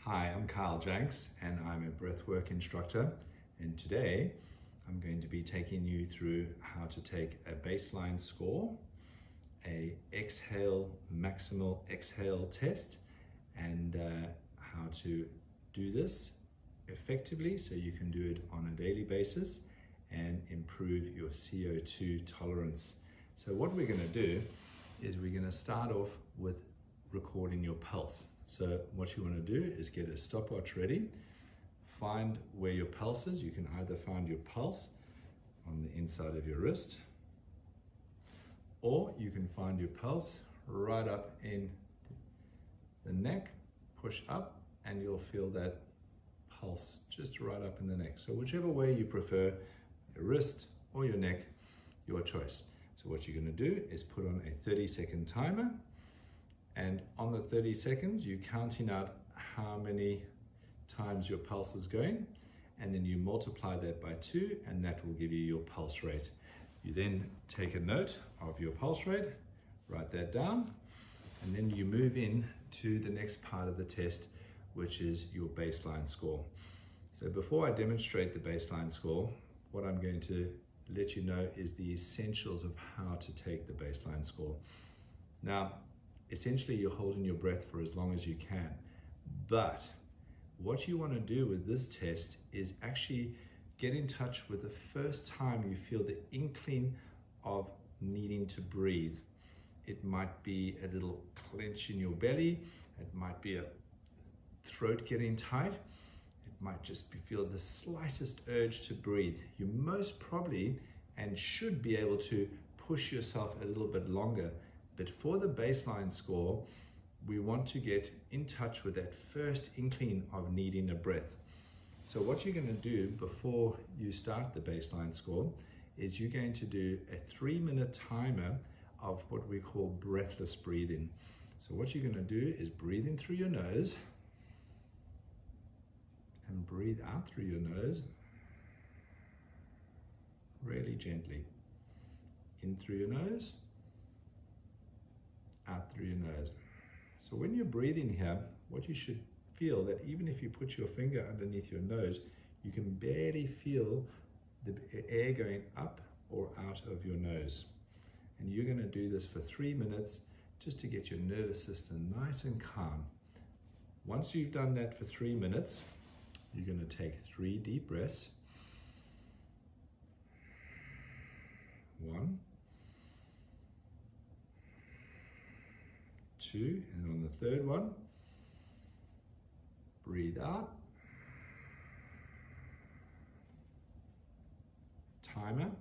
Hi, I'm Kyle Jenks and I'm a breathwork instructor, and today I'm going to be taking you through how to take a baseline score, a maximal exhale test, and how to do this effectively so you can do it on a daily basis and improve your CO2 tolerance. So what we're going to do is we're going to start off with recording your pulse. So what you want to do is get a stopwatch ready, find where your pulse is. You can either find your pulse on the inside of your wrist, or you can find your pulse right up in the neck, push up, and you'll feel that pulse just right up in the neck. So whichever way you prefer, your wrist or your neck, your choice. So what you're going to do is put on a 30-second timer, and on the 30 seconds you're counting out how many times your pulse is going, and then you multiply that by 2, and that will give you your pulse rate. You then take a note of your pulse rate, write that down, and then you move in to the next part of the test, which is your baseline score. So before I demonstrate the baseline score, what I'm going to let you know is the essentials of how to take the baseline score. Now, essentially you're holding your breath for as long as you can, but what you want to do with this test is actually get in touch with the first time you feel the inkling of needing to breathe. It might be a little clench in your belly, it might be a throat getting tight, it might just feel the slightest urge to breathe. You most probably and should be able to push yourself a little bit longer. But for the baseline score, we want to get in touch with that first inkling of needing a breath. So what you're going to do before you start the baseline score is you're going to do a 3-minute timer of what we call breathless breathing. So what you're going to do is breathe in through your nose and breathe out through your nose really gently. In through your nose, out through your nose. So when you're breathing here, what you should feel that even if you put your finger underneath your nose, you can barely feel the air going up or out of your nose. And you're going to do this for 3 minutes just to get your nervous system nice and calm. Once you've done that for 3 minutes, you're going to take 3 deep breaths. 1, 2, and on the third one, breathe out. Timer.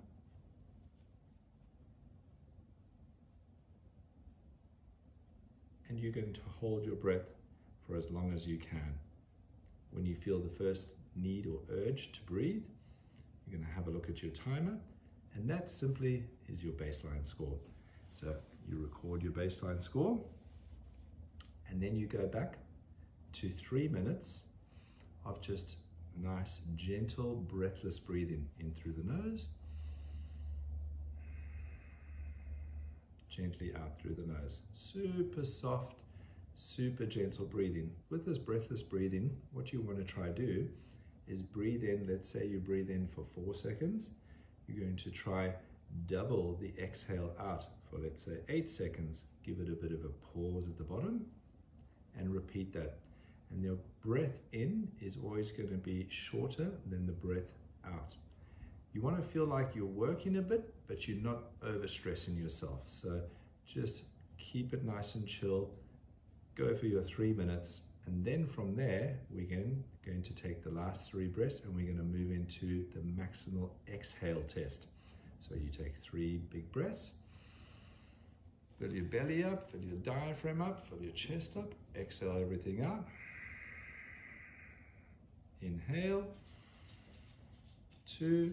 And you're going to hold your breath for as long as you can. When you feel the first need or urge to breathe, you're going to have a look at your timer, and that simply is your baseline score. So you record your baseline score, and then you go back to 3 minutes of just nice, gentle, breathless breathing in through the nose, gently out through the nose. Super soft, super gentle breathing. With this breathless breathing, what you want to try do is breathe in. Let's say you breathe in for 4 seconds. You're going to try double the exhale out for, let's say, 8 seconds. Give it a bit of a pause at the bottom and repeat that. And your breath in is always going to be shorter than the breath out. You want to feel like you're working a bit, but you're not overstressing yourself. So just keep it nice and chill. Go for your 3 minutes. And then from there, we're going to take the last 3 breaths, and we're going to move into the maximal exhale test. So you take 3 big breaths. Fill your belly up, fill your diaphragm up, fill your chest up, exhale everything out. Inhale, 2,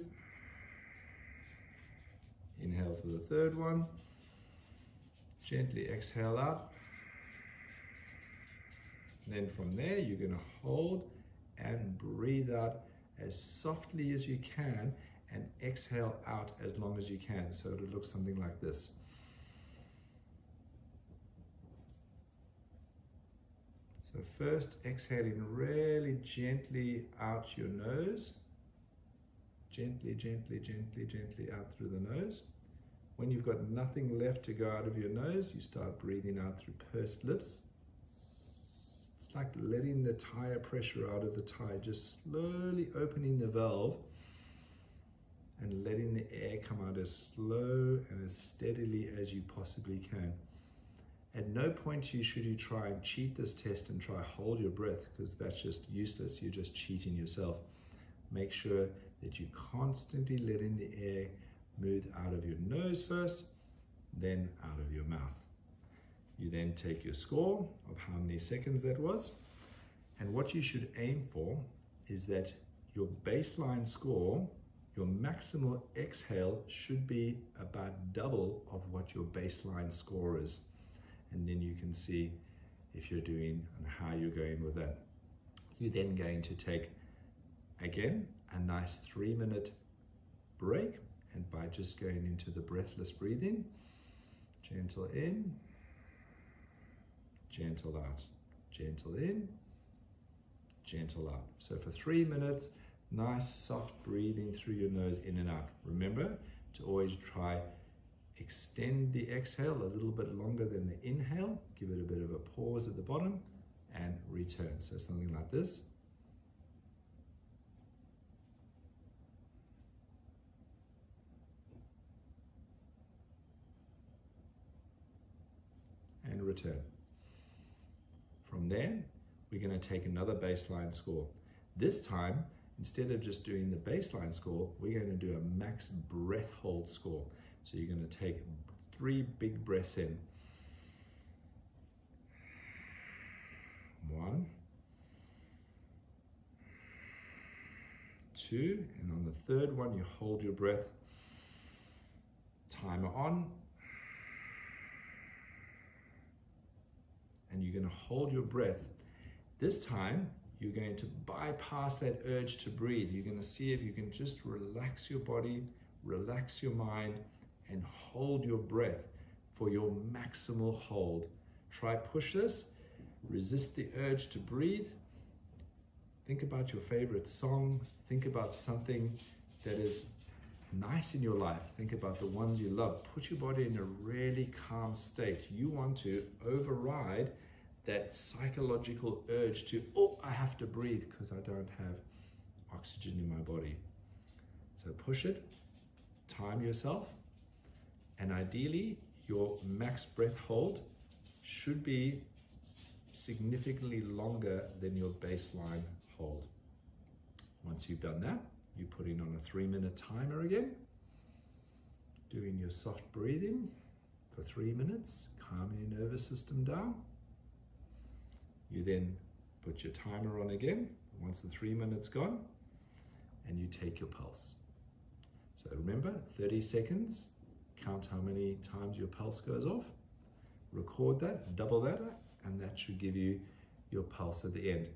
inhale for the third one, gently exhale out. And then from there, you're going to hold and breathe out as softly as you can and exhale out as long as you can. So it'll look something like this. So first, exhaling really gently out your nose. Gently, gently, gently, gently out through the nose. When you've got nothing left to go out of your nose, you start breathing out through pursed lips. It's like letting the tire pressure out of the tire, just slowly opening the valve and letting the air come out as slow and as steadily as you possibly can. At no point should you try and cheat this test and try hold your breath, because that's just useless. You're just cheating yourself. Make sure that you're constantly letting the air move out of your nose first, then out of your mouth. You then take your score of how many seconds that was, and what you should aim for is that your baseline score, your maximal exhale, should be about double of what your baseline score is. And then you can see if you're doing and how you're going with that. You're then going to take, again, a nice 3-minute break, and by just going into the breathless breathing, gentle in, gentle out, gentle in, gentle out. So for 3 minutes, nice soft breathing through your nose, in and out. Remember to always try extend the exhale a little bit longer than the inhale. Give it a bit of a pause at the bottom and return. So something like this. And return. From there, we're going to take another baseline score. This time, instead of just doing the baseline score, we're going to do a max breath hold score. So you're going to take 3 big breaths in. 1, 2, and on the third one, you hold your breath. Timer on. And you're going to hold your breath. This time, you're going to bypass that urge to breathe. You're going to see if you can just relax your body, relax your mind, and hold your breath for your maximal hold. Try push this, resist the urge to breathe. Think about your favorite song. Think about something that is nice in your life. Think about the ones you love. Put your body in a really calm state. You want to override that psychological urge to, oh, I have to breathe because I don't have oxygen in my body. So push it, time yourself, and ideally your max breath hold should be significantly longer than your baseline hold. Once you've done that, you put in on a 3-minute timer again, doing your soft breathing for 3 minutes, calming your nervous system down. You then put your timer on again once the 3 minutes gone, and you take your pulse. So remember, 30 seconds, count how many times your pulse goes off, record that, double that, and that should give you your pulse at the end.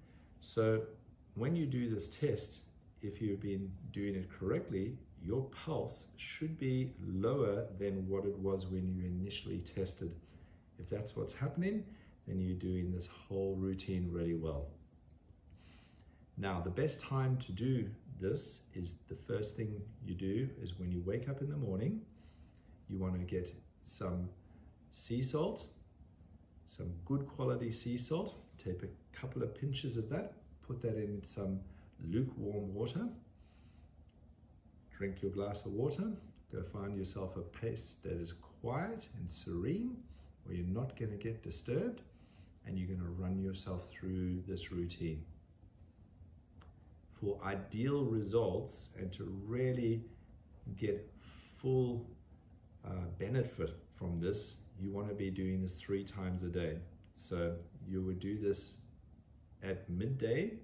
So when you do this test, if you've been doing it correctly, your pulse should be lower than what it was when you initially tested. If that's what's happening, then you're doing this whole routine really well. Now, the best time to do this is the first thing you do is when you wake up in the morning, you want to get some sea salt, some good quality sea salt. Take a couple of pinches of that, put that in some lukewarm water, drink your glass of water, go find yourself a place that is quiet and serene, where you're not going to get disturbed, and you're going to run yourself through this routine. For ideal results and to really get full benefit from this, you want to be doing this 3 times a day. So you would do this at midday.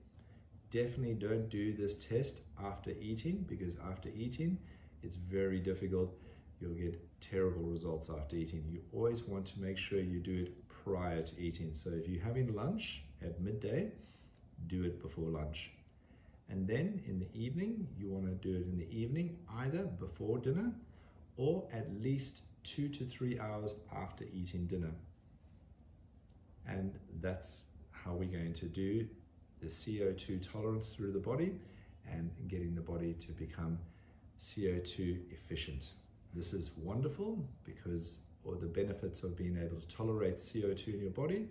Definitely don't do this test after eating, because after eating, it's very difficult. You'll get terrible results after eating. You always want to make sure you do it prior to eating. So if you're having lunch at midday, do it before lunch. And then in the evening, you want to do it in the evening, either before dinner or at least 2 to 3 hours after eating dinner. And that's how we're going to do the CO2 tolerance through the body and getting the body to become CO2 efficient. This is wonderful because or the benefits of being able to tolerate CO2 in your body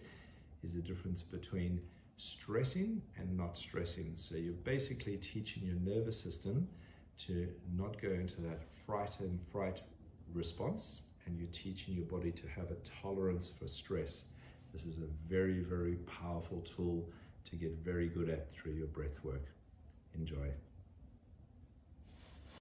is the difference between stressing and not stressing. So you're basically teaching your nervous system to not go into that fright response, and you're teaching your body to have a tolerance for stress. This is a very, very powerful tool to get very good at through your breath work. Enjoy.